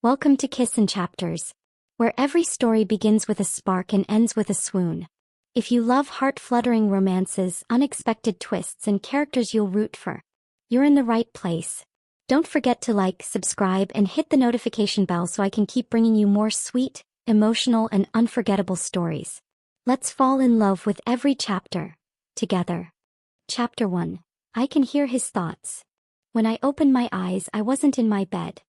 Welcome to Kiss and Chapters, where every story begins with a spark and ends with a swoon. If you love heart-fluttering romances, unexpected twists, and characters you'll root for, you're in the right place. Don't forget to like, subscribe, and hit the notification bell so I can keep bringing you more sweet, emotional, and unforgettable stories. Let's fall in love with every chapter, together. Chapter 1. I can hear his thoughts. When I opened my eyes, I wasn't in my bed.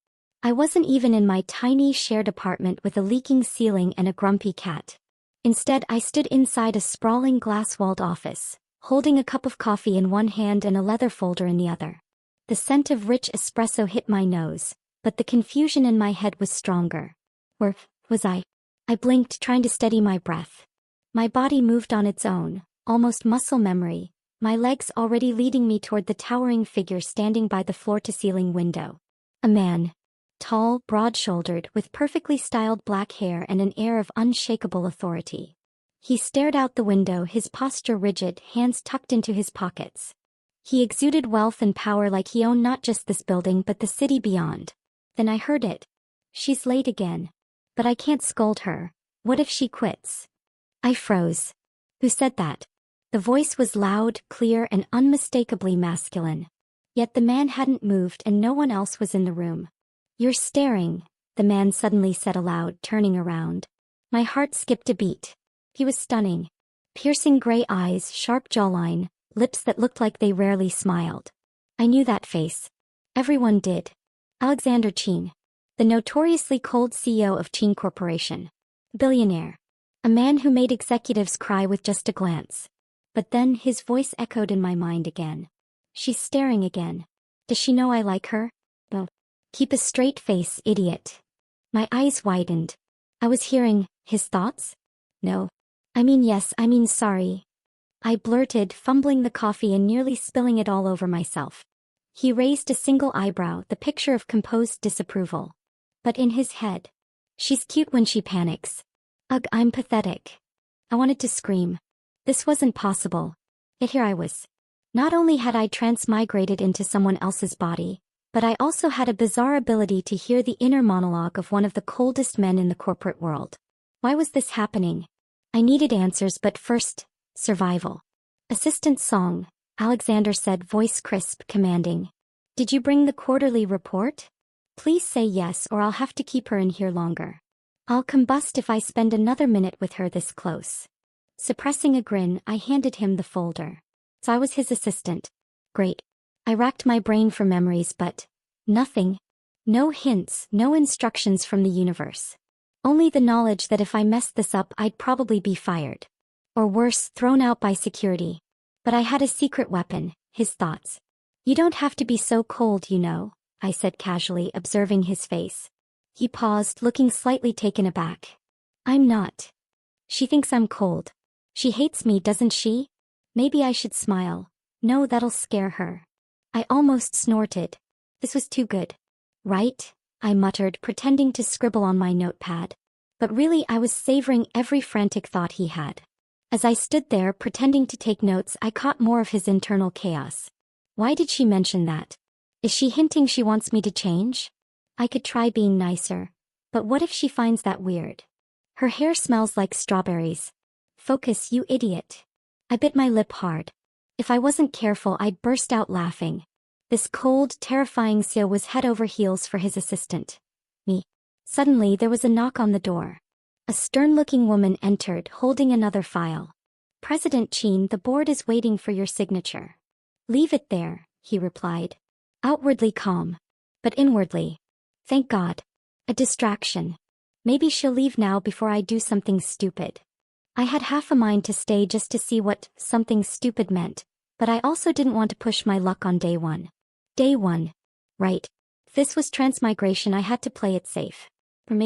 I wasn't even in my tiny shared apartment with a leaking ceiling and a grumpy cat. Instead, I stood inside a sprawling glass-walled office, holding a cup of coffee in one hand and a leather folder in the other. The scent of rich espresso hit my nose, but the confusion in my head was stronger. Where was I? I blinked, trying to steady my breath. My body moved on its own, almost muscle memory, my legs already leading me toward the towering figure standing by the floor-to-ceiling window. A man. Tall, broad-shouldered, with perfectly styled black hair and an air of unshakable authority. He stared out the window, his posture rigid, hands tucked into his pockets. He exuded wealth and power like he owned not just this building but the city beyond. Then I heard it. She's late again. But I can't scold her. What if she quits? I froze. Who said that? The voice was loud, clear, and unmistakably masculine. Yet the man hadn't moved and no one else was in the room. You're staring, the man suddenly said aloud, turning around. My heart skipped a beat. He was stunning. Piercing gray eyes, sharp jawline, lips that looked like they rarely smiled. I knew that face. Everyone did. Alexander Cheen. The notoriously cold CEO of Cheen Corporation. Billionaire. A man who made executives cry with just a glance. But then his voice echoed in my mind again. She's staring again. Does she know I like her? No. Keep a straight face, idiot. My eyes widened. I was hearing his thoughts? No. Yes, sorry. I blurted, fumbling the coffee and nearly spilling it all over myself. He raised a single eyebrow, the picture of composed disapproval. But in his head. She's cute when she panics. Ugh, I'm pathetic. I wanted to scream. This wasn't possible. Yet here I was. Not only had I transmigrated into someone else's body, but I also had a bizarre ability to hear the inner monologue of one of the coldest men in the corporate world. Why was this happening? I needed answers, but first, survival. Assistant Song, Alexander said, voice crisp, commanding. Did you bring the quarterly report? Please say yes or I'll have to keep her in here longer. I'll combust if I spend another minute with her this close. Suppressing a grin, I handed him the folder. So I was his assistant. Great. I racked my brain for memories, but nothing. No hints, no instructions from the universe. Only the knowledge that if I messed this up I'd probably be fired. Or worse, thrown out by security. But I had a secret weapon, his thoughts. You don't have to be so cold, you know, I said casually, observing his face. He paused, looking slightly taken aback. I'm not. She thinks I'm cold. She hates me, doesn't she? Maybe I should smile. No, that'll scare her. I almost snorted. This was too good. Right? I muttered, pretending to scribble on my notepad. But really I was savoring every frantic thought he had. As I stood there pretending to take notes, I caught more of his internal chaos. Why did she mention that? Is she hinting she wants me to change? I could try being nicer. But what if she finds that weird? Her hair smells like strawberries. Focus, you idiot. I bit my lip hard. If I wasn't careful I'd burst out laughing. This cold, terrifying CEO was head over heels for his assistant. Me. Suddenly there was a knock on the door. A stern-looking woman entered, holding another file. President Cheen, the board is waiting for your signature. Leave it there, he replied. Outwardly calm. But inwardly. Thank God. A distraction. Maybe she'll leave now before I do something stupid. I had half a mind to stay just to see what something stupid meant, but I also didn't want to push my luck on day one. Day one. Right. If this was transmigration, I had to play it safe. Or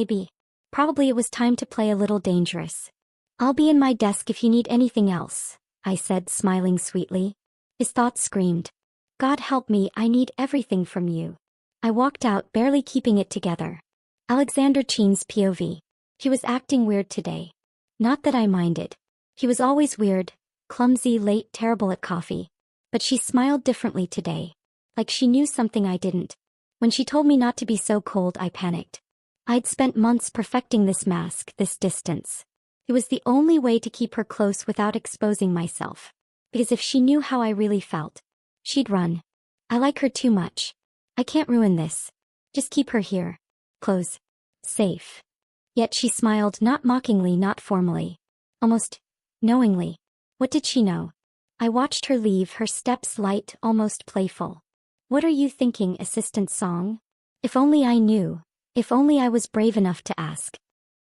probably it was time to play a little dangerous. I'll be in my desk if you need anything else, I said, smiling sweetly. His thoughts screamed. God help me, I need everything from you. I walked out, barely keeping it together. Alexander Cheen's POV. He was acting weird today. Not that I minded. He was always weird, clumsy, late, terrible at coffee. But she smiled differently today. Like she knew something I didn't. When she told me not to be so cold, I panicked. I'd spent months perfecting this mask, this distance. It was the only way to keep her close without exposing myself. Because if she knew how I really felt, she'd run. I like her too much. I can't ruin this. Just keep her here. Close. Safe. Yet she smiled, not mockingly, not formally. Almost knowingly. What did she know? I watched her leave, her steps light, almost playful. What are you thinking, Assistant Song? If only I knew. If only I was brave enough to ask.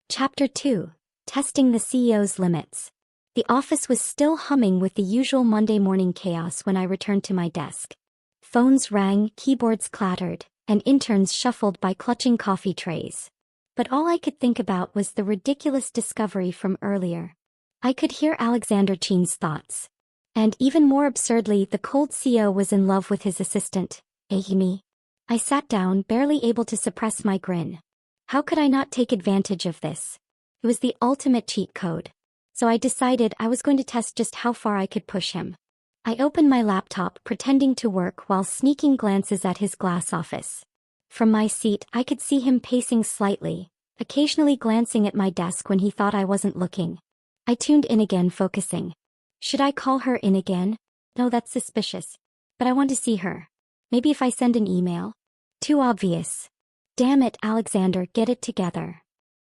Chapter 2. Testing the CEO's limits. The office was still humming with the usual Monday morning chaos when I returned to my desk. Phones rang, keyboards clattered, and interns shuffled by clutching coffee trays. But all I could think about was the ridiculous discovery from earlier. I could hear Alexander Chin's thoughts. And even more absurdly, the cold CEO was in love with his assistant, Amy. I sat down, barely able to suppress my grin. How could I not take advantage of this? It was the ultimate cheat code. So I decided I was going to test just how far I could push him. I opened my laptop, pretending to work while sneaking glances at his glass office. From my seat, I could see him pacing slightly, occasionally glancing at my desk when he thought I wasn't looking. I tuned in again, focusing. Should I call her in again? No, that's suspicious. But I want to see her. Maybe if I send an email? Too obvious. Damn it, Alexander, get it together.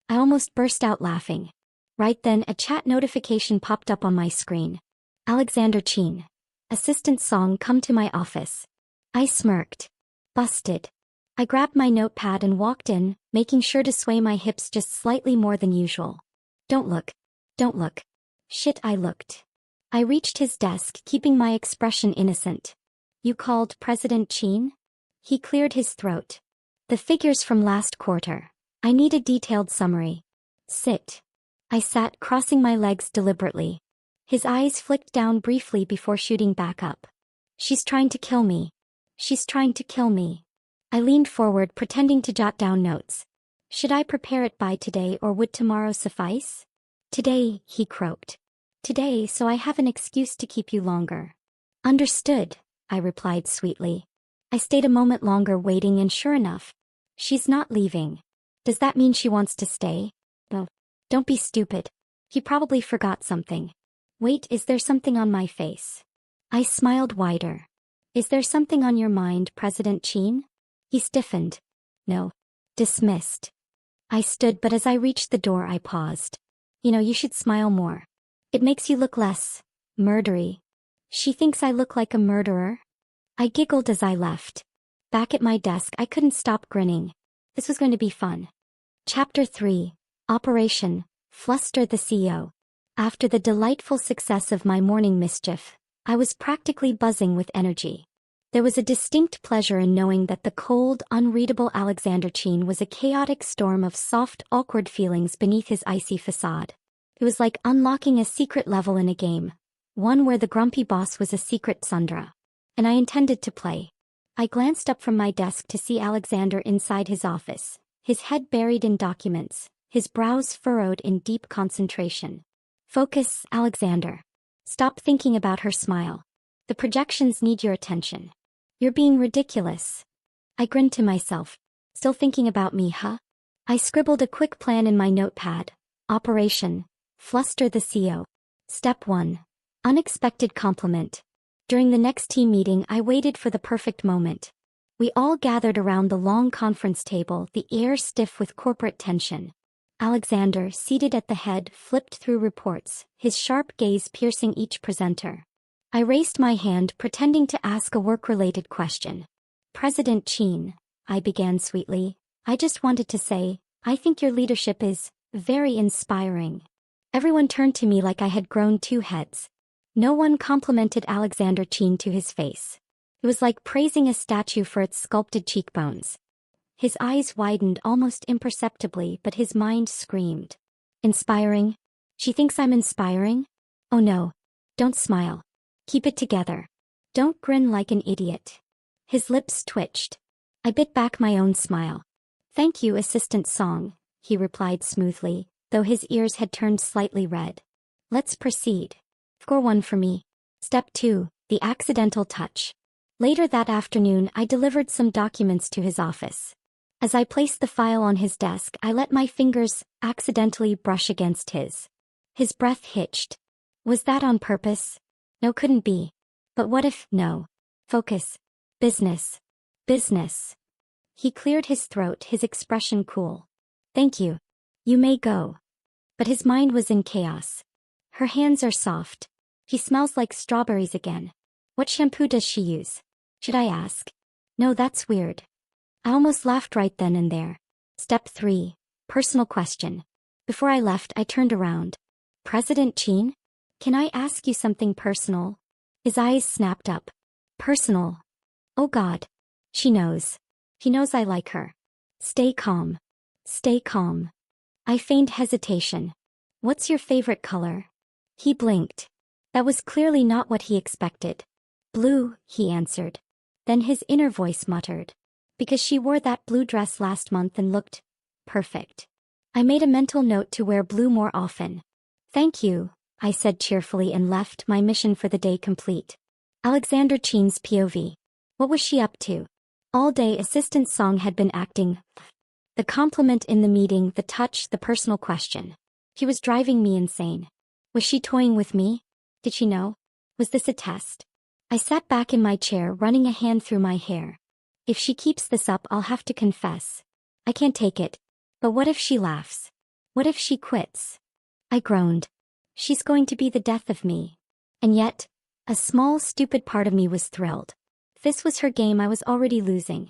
I almost burst out laughing. Right then, a chat notification popped up on my screen. Alexander Chin. Assistant Song, come to my office. I smirked. Busted. I grabbed my notepad and walked in, making sure to sway my hips just slightly more than usual. Don't look. Don't look. Shit, I looked. I reached his desk, keeping my expression innocent. You called President Chin? He cleared his throat. The figures from last quarter. I need a detailed summary. Sit. I sat, crossing my legs deliberately. His eyes flicked down briefly before shooting back up. She's trying to kill me. She's trying to kill me. I leaned forward, pretending to jot down notes. Should I prepare it by today or would tomorrow suffice? Today, he croaked. Today, so I have an excuse to keep you longer. Understood, I replied sweetly. I stayed a moment longer waiting and sure enough, she's not leaving. Does that mean she wants to stay? No. Don't be stupid. He probably forgot something. Wait, is there something on my face? I smiled wider. Is there something on your mind, President Chin? He stiffened. No. Dismissed. I stood, but as I reached the door I paused. You should smile more. It makes you look less murdery. She thinks I look like a murderer? I giggled as I left. Back at my desk I couldn't stop grinning. This was going to be fun. Chapter 3. Operation Fluster the CEO. After the delightful success of my morning mischief, I was practically buzzing with energy. There was a distinct pleasure in knowing that the cold, unreadable Alexander Chin was a chaotic storm of soft, awkward feelings beneath his icy facade. It was like unlocking a secret level in a game, one where the grumpy boss was a secret Sundra. And I intended to play. I glanced up from my desk to see Alexander inside his office, his head buried in documents, his brows furrowed in deep concentration. Focus, Alexander. Stop thinking about her smile. The projections need your attention. You're being ridiculous. I grinned to myself. Still thinking about me, huh? I scribbled a quick plan in my notepad. Operation Fluster the CEO. Step 1. Unexpected compliment. During the next team meeting I waited for the perfect moment. We all gathered around the long conference table, the air stiff with corporate tension. Alexander, seated at the head, flipped through reports, his sharp gaze piercing each presenter. I raised my hand, pretending to ask a work-related question. President Chin, I began sweetly, I just wanted to say, I think your leadership is very inspiring. Everyone turned to me like I had grown 2 heads. No one complimented Alexander Chin to his face. It was like praising a statue for its sculpted cheekbones. His eyes widened almost imperceptibly, but his mind screamed. Inspiring? She thinks I'm inspiring? Oh no. Don't smile. Keep it together. Don't grin like an idiot. His lips twitched. I bit back my own smile. Thank you, Assistant Song, he replied smoothly, though his ears had turned slightly red. Let's proceed. Score 1 for me. Step 2, the accidental touch. Later that afternoon I delivered some documents to his office. As I placed the file on his desk, I let my fingers accidentally brush against his. His breath hitched. Was that on purpose? No, couldn't be. But what if, no. Focus. Business. Business. He cleared his throat, his expression cool. Thank you. You may go. But his mind was in chaos. Her hands are soft. She smells like strawberries again. What shampoo does she use? Should I ask? No, that's weird. I almost laughed right then and there. Step 3. Personal question. Before I left, I turned around. President Chin? Can I ask you something personal? His eyes snapped up. Personal. Oh God. She knows. She knows I like her. Stay calm. Stay calm. I feigned hesitation. What's your favorite color? He blinked. That was clearly not what he expected. Blue, he answered. Then his inner voice muttered. Because she wore that blue dress last month and looked perfect. I made a mental note to wear blue more often. Thank you, I said cheerfully and left, my mission for the day complete. Alexander Chin's POV. What was she up to? All day assistant Song had been acting. The compliment in the meeting, the touch, the personal question. She was driving me insane. Was she toying with me? Did she know? Was this a test? I sat back in my chair, running a hand through my hair. If she keeps this up, I'll have to confess. I can't take it. But what if she laughs? What if she quits? I groaned. She's going to be the death of me. And yet, a small, stupid part of me was thrilled. If this was her game, I was already losing.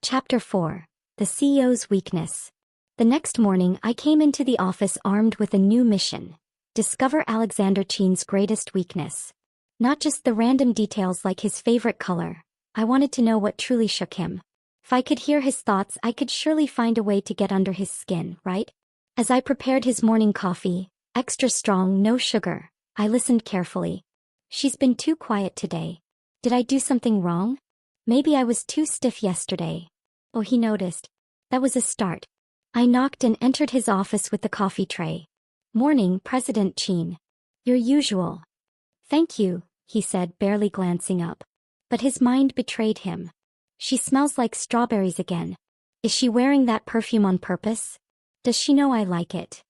Chapter 4. The CEO's Weakness. The next morning, I came into the office armed with a new mission. Discover Alexander Chin's greatest weakness. Not just the random details like his favorite color. I wanted to know what truly shook him. If I could hear his thoughts, I could surely find a way to get under his skin, right? As I prepared his morning coffee, extra strong, no sugar, I listened carefully. She's been too quiet today. Did I do something wrong? Maybe I was too stiff yesterday. Oh, he noticed. That was a start. I knocked and entered his office with the coffee tray. Morning, President Chin. Your usual. Thank you, he said, barely glancing up. But his mind betrayed him. She smells like strawberries again. Is she wearing that perfume on purpose? Does she know I like it?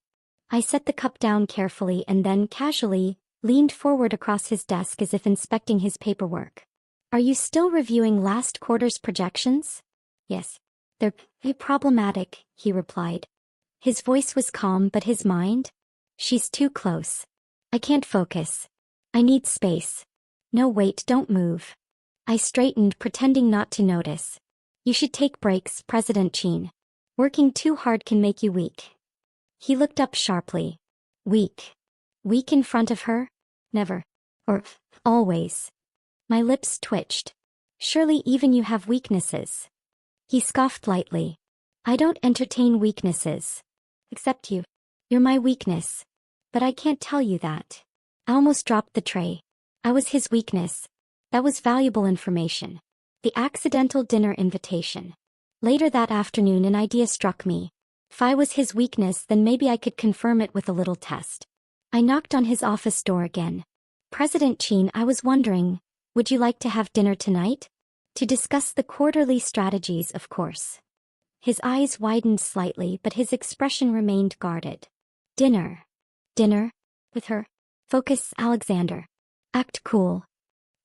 I set the cup down carefully and then casually leaned forward across his desk as if inspecting his paperwork. Are you still reviewing last quarter's projections? Yes. They're problematic, he replied. His voice was calm, but his mind? She's too close. I can't focus. I need space. No, wait, don't move. I straightened, pretending not to notice. You should take breaks, President Chin. Working too hard can make you weak. He looked up sharply. Weak. Weak in front of her? Never. Or always. My lips twitched. Surely even you have weaknesses. He scoffed lightly. I don't entertain weaknesses. Except you. You're my weakness. But I can't tell you that. I almost dropped the tray. I was his weakness. That was valuable information. The accidental dinner invitation. Later that afternoon, an idea struck me. If I was his weakness, then maybe I could confirm it with a little test. I knocked on his office door again. President Chin, I was wondering, would you like to have dinner tonight? To discuss the quarterly strategies, of course. His eyes widened slightly, but his expression remained guarded. Dinner. Dinner? With her? Focus, Alexander. Act cool.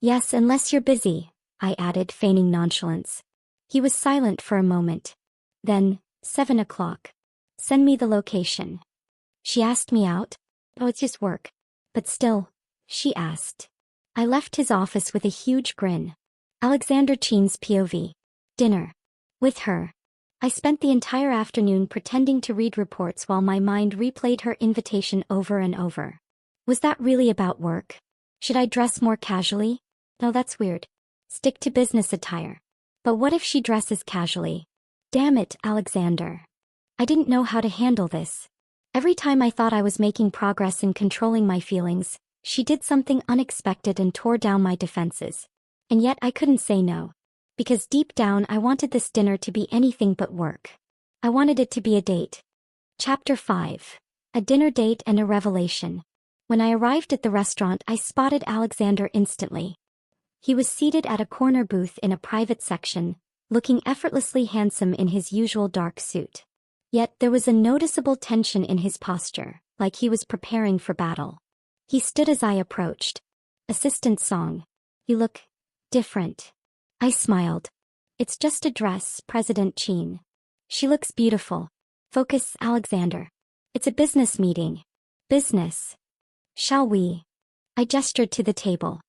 Yes, unless you're busy, I added, feigning nonchalance. He was silent for a moment. Then, 7 o'clock. Send me the location. She asked me out? Oh, it's just work. But still, she asked. I left his office with a huge grin. Alexander Chin's POV. Dinner. With her. I spent the entire afternoon pretending to read reports while my mind replayed her invitation over and over. Was that really about work? Should I dress more casually? No, that's weird. Stick to business attire. But what if she dresses casually? Damn it, Alexander. I didn't know how to handle this. Every time I thought I was making progress in controlling my feelings, she did something unexpected and tore down my defenses. And yet I couldn't say no. Because deep down I wanted this dinner to be anything but work. I wanted it to be a date. Chapter 5. A dinner date and a revelation. When I arrived at the restaurant, I spotted Alexander instantly. He was seated at a corner booth in a private section, looking effortlessly handsome in his usual dark suit. Yet there was a noticeable tension in his posture, like he was preparing for battle. He stood as I approached. Assistant song. You look different. I smiled. It's just a dress, President Chin. She looks beautiful. Focus, Alexander. It's a business meeting. Business. Shall we? I gestured to the table.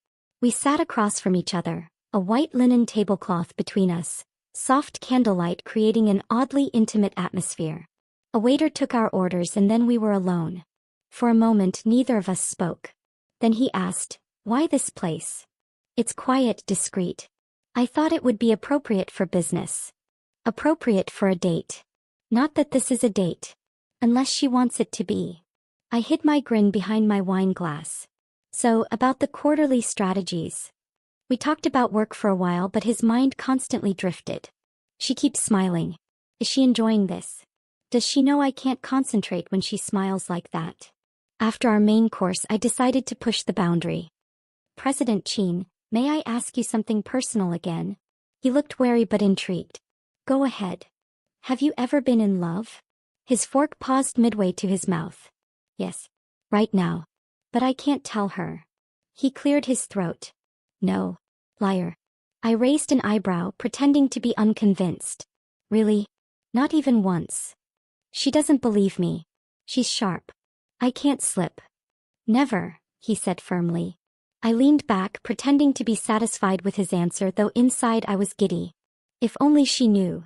We sat across from each other, a white linen tablecloth between us, soft candlelight creating an oddly intimate atmosphere. A waiter took our orders and then we were alone. For a moment neither of us spoke. Then he asked, "Why this place?" "It's quiet, discreet. I thought it would be appropriate for business. Appropriate for a date. Not that this is a date. Unless she wants it to be." I hid my grin behind my wine glass. "So, about the quarterly strategies." We talked about work for a while but his mind constantly drifted. She keeps smiling. Is she enjoying this? Does she know I can't concentrate when she smiles like that? After our main course I decided to push the boundary. "President Chin, may I ask you something personal again?" He looked wary but intrigued. "Go ahead. Have you ever been in love?" His fork paused midway to his mouth. "Yes. Right now. But I can't tell her." He cleared his throat. "No. Liar." I raised an eyebrow, pretending to be unconvinced. "Really? Not even once?" "She doesn't believe me. She's sharp. I can't slip." "Never," he said firmly. I leaned back, pretending to be satisfied with his answer, though inside I was giddy. If only she knew.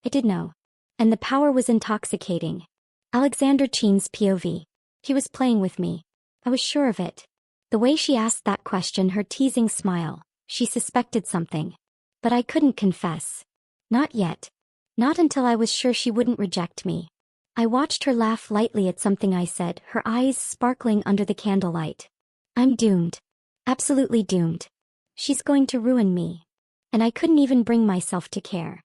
I did know. And the power was intoxicating. Alexander Chin's POV. He was playing with me. I was sure of it. The way she asked that question, her teasing smile, she suspected something. But I couldn't confess. Not yet. Not until I was sure she wouldn't reject me. I watched her laugh lightly at something I said, her eyes sparkling under the candlelight. I'm doomed. Absolutely doomed. She's going to ruin me. And I couldn't even bring myself to care.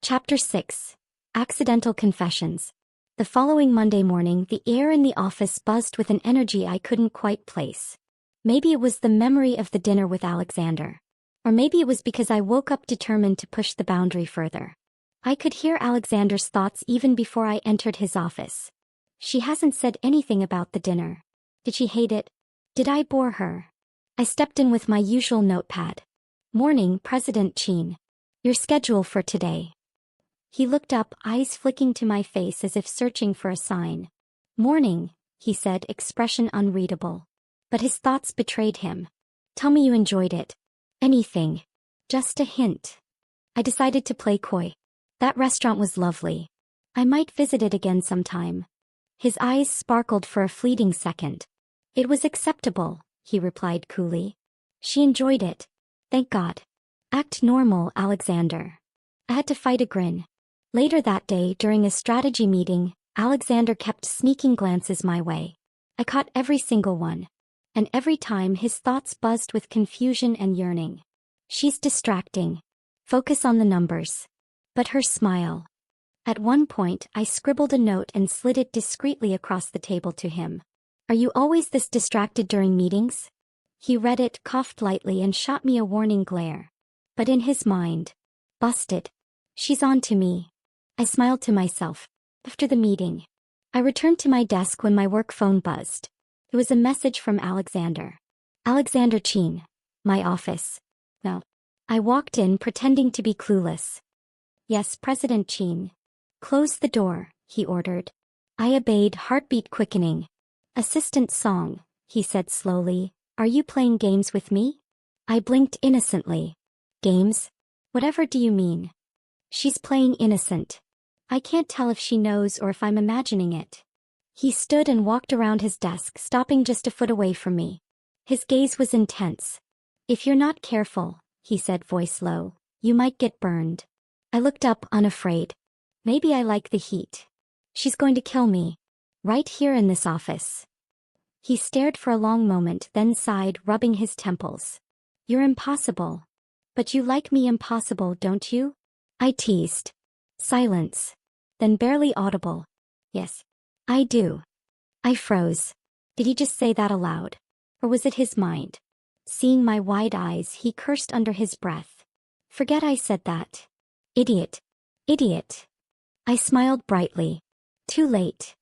Chapter 6. Accidental Confessions. The following Monday morning, the air in the office buzzed with an energy I couldn't quite place. Maybe it was the memory of the dinner with Alexander. Or maybe it was because I woke up determined to push the boundary further. I could hear Alexander's thoughts even before I entered his office. She hasn't said anything about the dinner. Did she hate it? Did I bore her? I stepped in with my usual notepad. Morning, President Chin. Your schedule for today. He looked up, eyes flicking to my face as if searching for a sign. Morning, he said, expression unreadable. But his thoughts betrayed him. Tell me you enjoyed it. Anything. Just a hint. I decided to play coy. That restaurant was lovely. I might visit it again sometime. His eyes sparkled for a fleeting second. It was acceptable, he replied coolly. She enjoyed it. Thank God. Act normal, Alexander. I had to fight a grin. Later that day, during a strategy meeting, Alexander kept sneaking glances my way. I caught every single one. And every time his thoughts buzzed with confusion and yearning. She's distracting. Focus on the numbers. But her smile. At one point, I scribbled a note and slid it discreetly across the table to him. Are you always this distracted during meetings? He read it, coughed lightly, and shot me a warning glare. But in his mind. Busted. She's on to me. I smiled to myself. After the meeting. I returned to my desk when my work phone buzzed. It was a message from Alexander. Alexander Chin. My office. Well. I walked in, pretending to be clueless. Yes, President Chin. Close the door, he ordered. I obeyed, heartbeat quickening. Assistant song, he said slowly. Are you playing games with me? I blinked innocently. Games? Whatever do you mean? She's playing innocent. I can't tell if she knows or if I'm imagining it. He stood and walked around his desk, stopping just a foot away from me. His gaze was intense. If you're not careful, he said, voice low, you might get burned. I looked up, unafraid. Maybe I like the heat. She's going to kill me. Right here in this office. He stared for a long moment, then sighed, rubbing his temples. You're impossible. But you like me impossible, don't you? I teased. Silence. Then barely audible. Yes. I do. I froze. Did he just say that aloud? Or was it his mind? Seeing my wide eyes, he cursed under his breath. Forget I said that. Idiot. Idiot. I smiled brightly. Too late.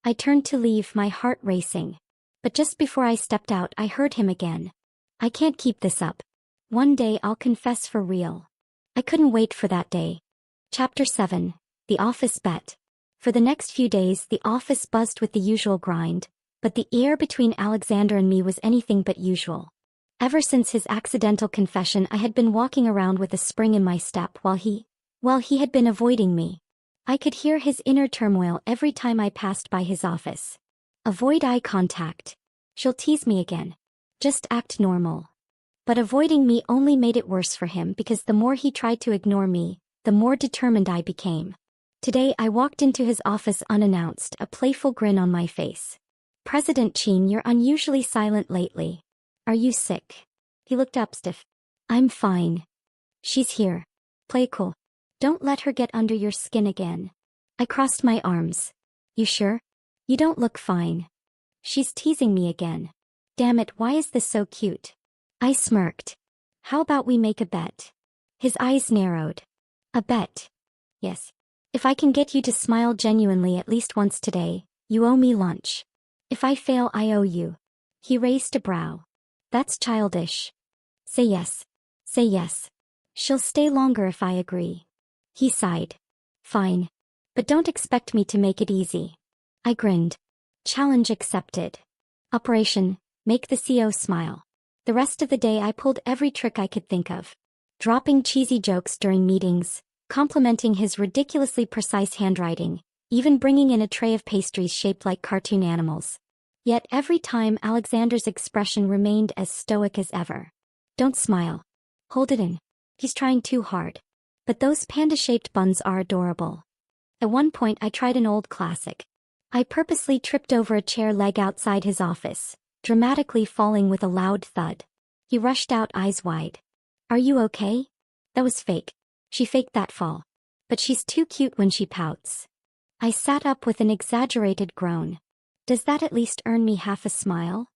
I turned to leave, my heart racing. But just before I stepped out, I heard him again. I can't keep this up. One day I'll confess for real. I couldn't wait for that day. Chapter 7. The Office Bet. For the next few days the office buzzed with the usual grind, but the air between Alexander and me was anything but usual. Ever since his accidental confession I had been walking around with a spring in my step while he had been avoiding me. I could hear his inner turmoil every time I passed by his office. Avoid eye contact. She'll tease me again. Just act normal. But avoiding me only made it worse for him because the more he tried to ignore me, the more determined I became. Today I walked into his office unannounced, a playful grin on my face. President Chin, you're unusually silent lately. Are you sick? He looked up stiff. I'm fine. She's here. Play cool. Don't let her get under your skin again. I crossed my arms. You sure? You don't look fine. She's teasing me again. Damn it, why is this so cute? I smirked. How about we make a bet? His eyes narrowed. A bet? Yes. If I can get you to smile genuinely at least once today, you owe me lunch. If I fail, I owe you. He raised a brow. That's childish. Say yes. Say yes. She'll stay longer if I agree. He sighed. Fine. But don't expect me to make it easy. I grinned. Challenge accepted. Operation, make the CEO smile. The rest of the day I pulled every trick I could think of. Dropping cheesy jokes during meetings, complimenting his ridiculously precise handwriting, even bringing in a tray of pastries shaped like cartoon animals. Yet every time Alexander's expression remained as stoic as ever. Don't smile. Hold it in. He's trying too hard. But those panda-shaped buns are adorable. At one point I tried an old classic. I purposely tripped over a chair leg outside his office, dramatically falling with a loud thud. He rushed out, eyes wide. Are you okay? That was fake. She faked that fall. But she's too cute when she pouts. I sat up with an exaggerated groan. Does that at least earn me half a smile?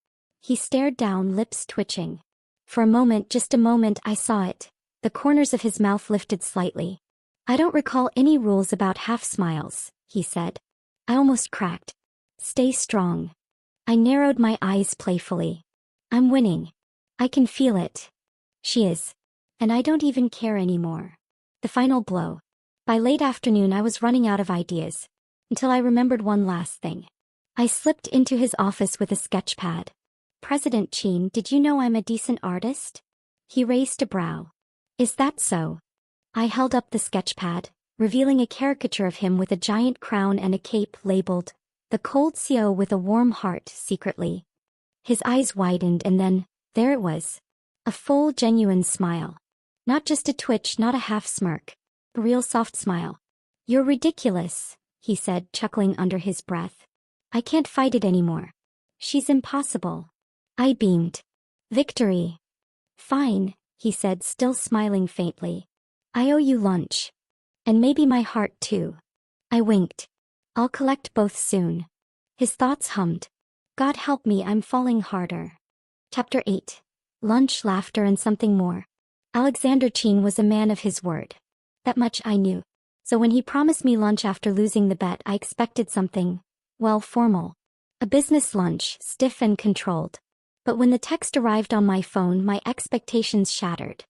He stared down, lips twitching. For a moment, just a moment, I saw it. The corners of his mouth lifted slightly. I don't recall any rules about half smiles, he said. I almost cracked. Stay strong. I narrowed my eyes playfully. I'm winning. I can feel it. She is. And I don't even care anymore. The final blow. By late afternoon I was running out of ideas. Until I remembered one last thing. I slipped into his office with a sketch pad. President Chin, did you know I'm a decent artist? He raised a brow. Is that so? I held up the sketch pad, revealing a caricature of him with a giant crown and a cape labeled, "The Cold CEO with a Warm Heart," secretly. His eyes widened and then, there it was. A full, genuine smile. Not just a twitch, not a half smirk. A real soft smile. You're ridiculous, he said, chuckling under his breath. I can't fight it anymore. She's impossible. I beamed. Victory. Fine, he said, still smiling faintly. I owe you lunch. And maybe my heart too. I winked. I'll collect both soon. His thoughts hummed. God help me, I'm falling harder. Chapter 8. Lunch, laughter, and something more. Alexander Chin was a man of his word. That much I knew. So when he promised me lunch after losing the bet, I expected something, well, formal. A business lunch, stiff and controlled. But when the text arrived on my phone, my expectations shattered.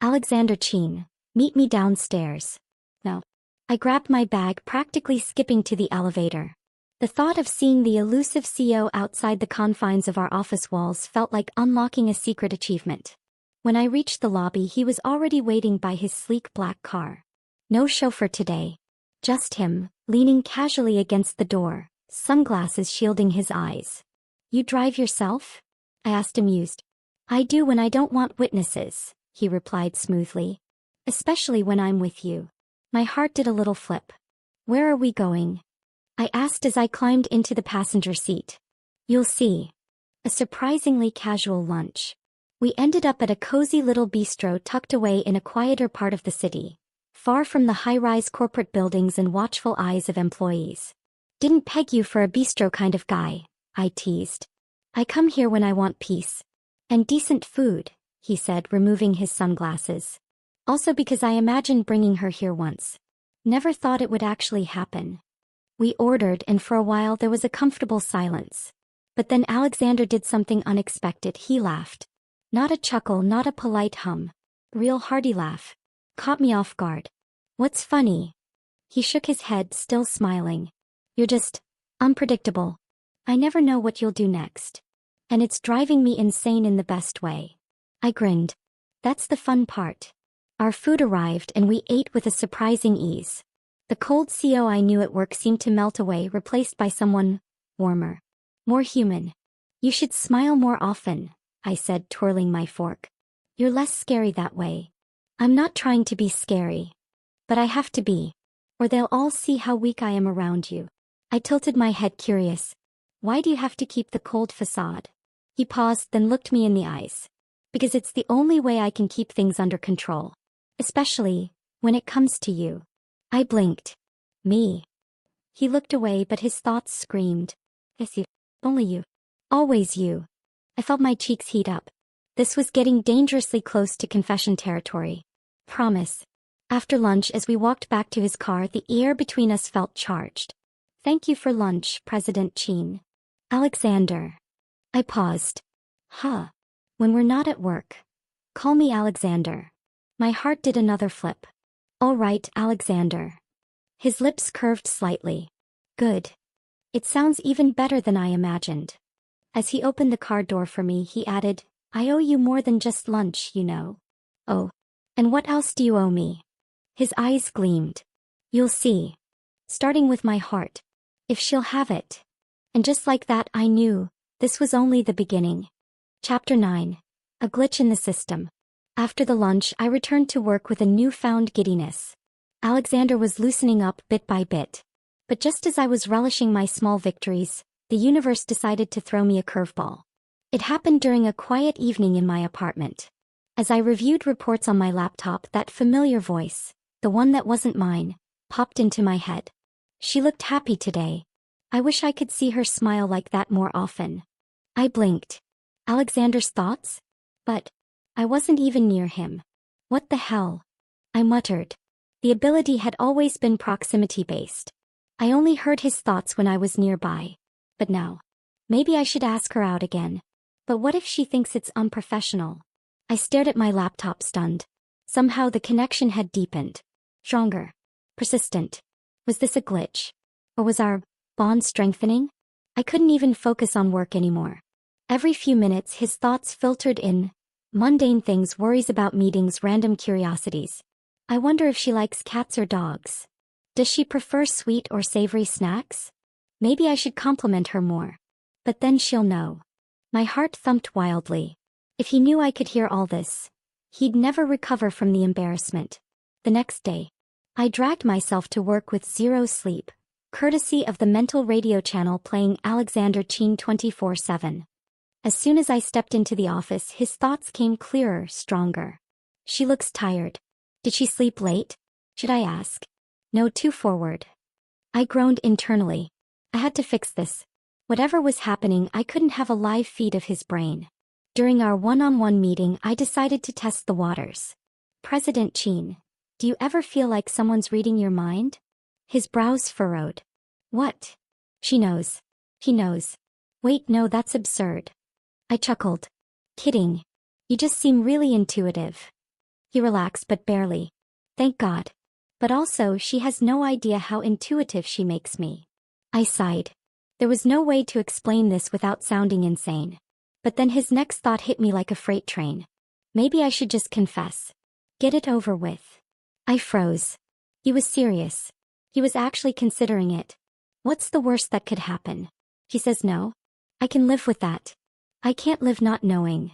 Alexander Chin, meet me downstairs. No. I grabbed my bag, practically skipping to the elevator. The thought of seeing the elusive CEO outside the confines of our office walls felt like unlocking a secret achievement. When I reached the lobby, he was already waiting by his sleek black car. No chauffeur today. Just him, leaning casually against the door, sunglasses shielding his eyes. You drive yourself? I asked, amused. I do when I don't want witnesses, he replied smoothly. Especially when I'm with you. My heart did a little flip. Where are we going? I asked as I climbed into the passenger seat. You'll see. A surprisingly casual lunch. We ended up at a cozy little bistro tucked away in a quieter part of the city, far from the high-rise corporate buildings and watchful eyes of employees. Didn't peg you for a bistro kind of guy, I teased. I come here when I want peace. And decent food, he said, removing his sunglasses. Also because I imagined bringing her here once. Never thought it would actually happen. We ordered, and for a while there was a comfortable silence. But then Alexander did something unexpected. He laughed. Not a chuckle, not a polite hum. Real hearty laugh. Caught me off guard. What's funny? He shook his head, still smiling. You're just unpredictable. I never know what you'll do next. And it's driving me insane in the best way. I grinned. That's the fun part. Our food arrived and we ate with a surprising ease. The cold CO I knew at work seemed to melt away, replaced by someone warmer. More human. You should smile more often, I said, twirling my fork. You're less scary that way. I'm not trying to be scary. But I have to be. Or they'll all see how weak I am around you. I tilted my head, curious. Why do you have to keep the cold facade? He paused, then looked me in the eyes. Because it's the only way I can keep things under control. Especially when it comes to you. I blinked. Me. He looked away, but his thoughts screamed. Yes, you. Only you. Always you. I felt my cheeks heat up. This was getting dangerously close to confession territory. Promise. After lunch, as we walked back to his car, the air between us felt charged. Thank you for lunch, President Chin. Alexander. I paused. Huh. When we're not at work. Call me Alexander. My heart did another flip. All right, Alexander. His lips curved slightly. Good. It sounds even better than I imagined. As he opened the car door for me, he added, I owe you more than just lunch, you know. Oh. And what else do you owe me? His eyes gleamed. You'll see. Starting with my heart. If she'll have it. And just like that, I knew this was only the beginning. Chapter 9. A glitch in the system. After the lunch, I returned to work with a newfound giddiness. Alexander was loosening up bit by bit. But just as I was relishing my small victories, the universe decided to throw me a curveball. It happened during a quiet evening in my apartment. As I reviewed reports on my laptop, that familiar voice, the one that wasn't mine, popped into my head. She looked happy today. I wish I could see her smile like that more often. I blinked. Alexander's thoughts? But I wasn't even near him. What the hell? I muttered. The ability had always been proximity-based. I only heard his thoughts when I was nearby. But now. Maybe I should ask her out again. But what if she thinks it's unprofessional? I stared at my laptop, stunned. Somehow the connection had deepened. Stronger. Persistent. Was this a glitch? Or was our bond strengthening? I couldn't even focus on work anymore. Every few minutes his thoughts filtered in. Mundane things, worries about meetings, random curiosities. I wonder if she likes cats or dogs. Does she prefer sweet or savory snacks? Maybe I should compliment her more. But then she'll know. My heart thumped wildly. If he knew I could hear all this, he'd never recover from the embarrassment. The next day, I dragged myself to work with zero sleep, courtesy of the mental radio channel playing Alexander Chin 24/7. As soon as I stepped into the office, his thoughts came clearer, stronger. She looks tired. Did she sleep late? Should I ask? No, too forward. I groaned internally. I had to fix this. Whatever was happening, I couldn't have a live feed of his brain. During our one-on-one meeting, I decided to test the waters. President Chin, do you ever feel like someone's reading your mind? His brows furrowed. What? She knows. He knows. Wait, no, that's absurd. I chuckled. Kidding. You just seem really intuitive. He relaxed, but barely. Thank God. But also, she has no idea how intuitive she makes me. I sighed. There was no way to explain this without sounding insane. But then his next thought hit me like a freight train. Maybe I should just confess. Get it over with. I froze. He was serious. He was actually considering it. What's the worst that could happen? He says no? I can live with that. I can't live not knowing.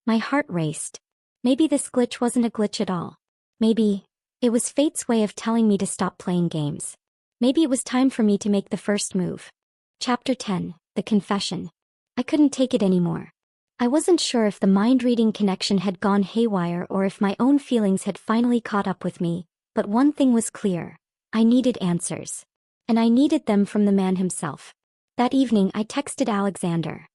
My heart raced. Maybe this glitch wasn't a glitch at all. Maybe it was fate's way of telling me to stop playing games. Maybe it was time for me to make the first move. Chapter 10. The Confession. I couldn't take it anymore. I wasn't sure if the mind-reading connection had gone haywire or if my own feelings had finally caught up with me, but one thing was clear. I needed answers. And I needed them from the man himself. That evening I texted Alexander.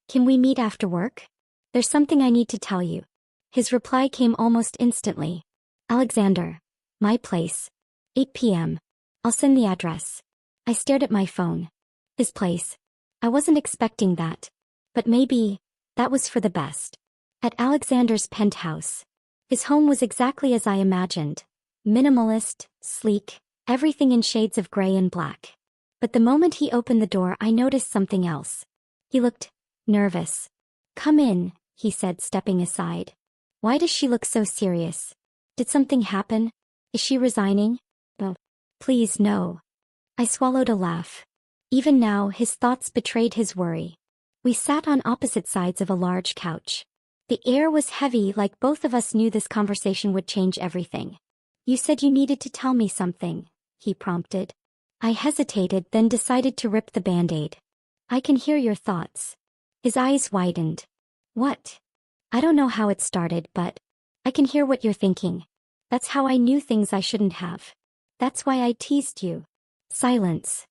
Can we meet after work? There's something I need to tell you. His reply came almost instantly. Alexander. My place. 8 p.m. I'll send the address. I stared at my phone. His place. I wasn't expecting that. But maybe that was for the best. At Alexander's penthouse. His home was exactly as I imagined. Minimalist, sleek, everything in shades of gray and black. But the moment he opened the door, I noticed something else. He looked nervous. Come in, he said, stepping aside. Why does she look so serious? Did something happen? Is she resigning? Oh, please no. I swallowed a laugh. Even now, his thoughts betrayed his worry. We sat on opposite sides of a large couch. The air was heavy, like both of us knew this conversation would change everything. You said you needed to tell me something, he prompted. I hesitated, then decided to rip the band-aid. I can hear your thoughts. His eyes widened. What? I don't know how it started, but I can hear what you're thinking. That's how I knew things I shouldn't have. That's why I teased you. Silence.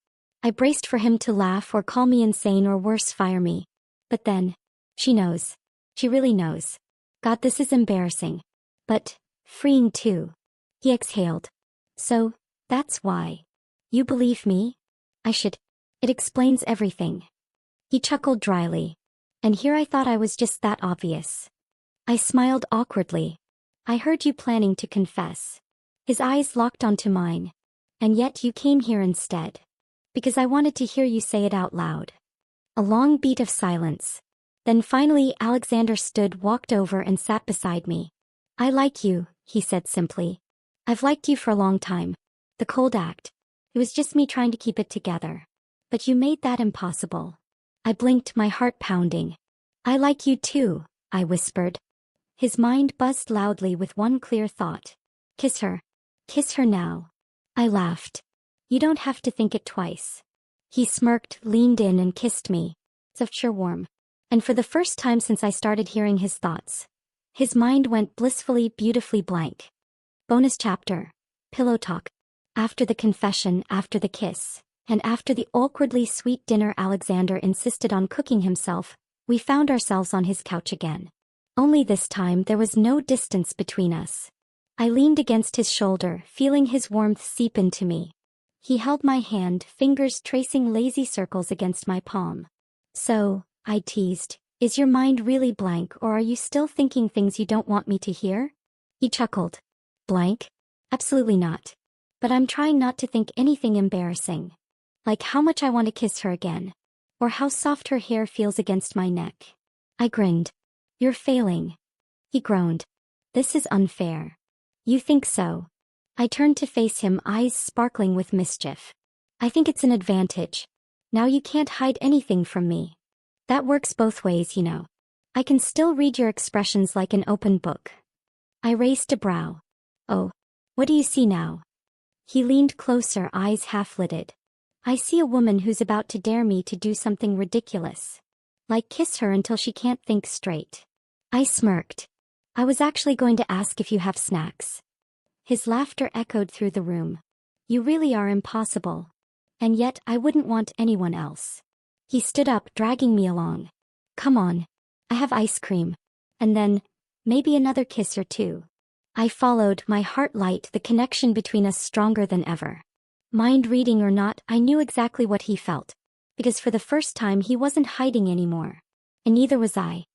I braced for him to laugh or call me insane or worse, fire me. But then, she knows. She really knows. God, this is embarrassing. But freeing too. He exhaled. So, that's why. You believe me? I should. It explains everything. He chuckled dryly. And here I thought I was just that obvious. I smiled awkwardly. I heard you planning to confess. His eyes locked onto mine. And yet you came here instead. Because I wanted to hear you say it out loud. A long beat of silence. Then finally Alexander stood, walked over and sat beside me. I like you, he said simply. I've liked you for a long time. The cold act. It was just me trying to keep it together. But you made that impossible. I blinked, my heart pounding. I like you too, I whispered. His mind buzzed loudly with one clear thought. Kiss her. Kiss her now. I laughed. You don't have to think it twice. He smirked, leaned in and kissed me. So sure warm. And for the first time since I started hearing his thoughts, his mind went blissfully, beautifully blank. Bonus chapter. Pillow talk. After the confession, after the kiss, and after the awkwardly sweet dinner Alexander insisted on cooking himself, we found ourselves on his couch again. Only this time there was no distance between us. I leaned against his shoulder, feeling his warmth seep into me. He held my hand, fingers tracing lazy circles against my palm. So, I teased, is your mind really blank, or are you still thinking things you don't want me to hear? He chuckled. Blank? Absolutely not. But I'm trying not to think anything embarrassing. Like how much I want to kiss her again. Or how soft her hair feels against my neck. I grinned. You're failing. He groaned. This is unfair. You think so? I turned to face him, eyes sparkling with mischief. I think it's an advantage. Now you can't hide anything from me. That works both ways, you know. I can still read your expressions like an open book. I raised a brow. Oh, what do you see now? He leaned closer, eyes half-lidded. I see a woman who's about to dare me to do something ridiculous. Like kiss her until she can't think straight. I smirked. I was actually going to ask if you have snacks. His laughter echoed through the room. You really are impossible. And yet I wouldn't want anyone else. He stood up, dragging me along. Come on. I have ice cream. And then, maybe another kiss or two. I followed, my heart light, the connection between us stronger than ever. Mind reading or not, I knew exactly what he felt. Because for the first time he wasn't hiding anymore. And neither was I.